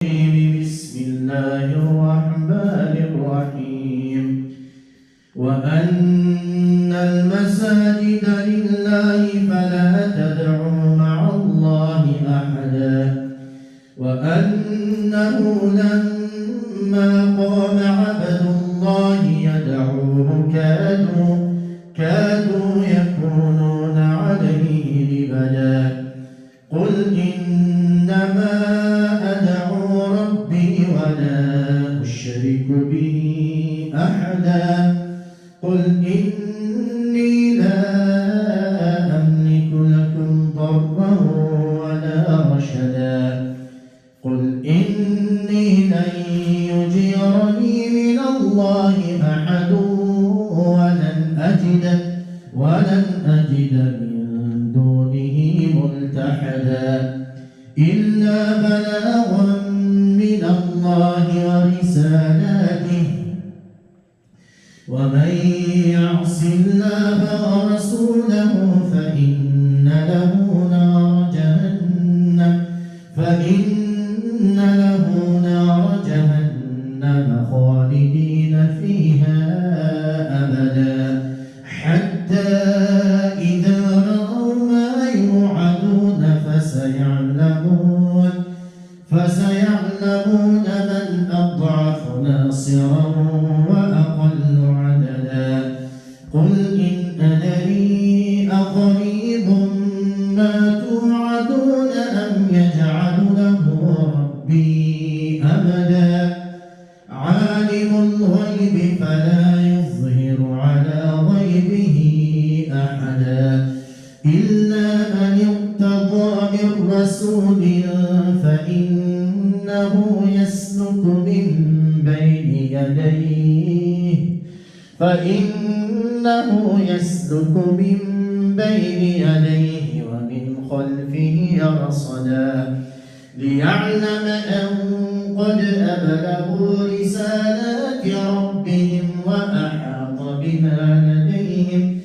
بسم الله الرحمن الرحيم وأن المساجد لله فلا تدعوا مع الله أحدا وأنه لما قام عبد الله يدعوه كادوا يكونون عليه لبدا قل إنما أدعو ربي ولا أشرك به أحدا قل إني لا أملك لكم ضرا ولا رشدا قل إني لن يجيرني من الله أحد ولن أجد من دونه ملتحدا إلا بلاغا من الله ورسالاته ومن يعص الله ورسوله فإن له نار جهنم خالدين فيها أبدا حتى إذا رأوا ما يوعدون فسيعلمون من أضعف ناصرا وأقل عددا قل إن أدري أقريب ما توعدون أم يجعل له ربي أمدا عالم الغيب فلا يظهر على غيبه أحدا إلا من ارتضى من رسول فإنه يسلك من بين يديه ومن خلفه رصدا ليعلم أن قد أبلغوا رسالات ربهم وأحاط بما لديهم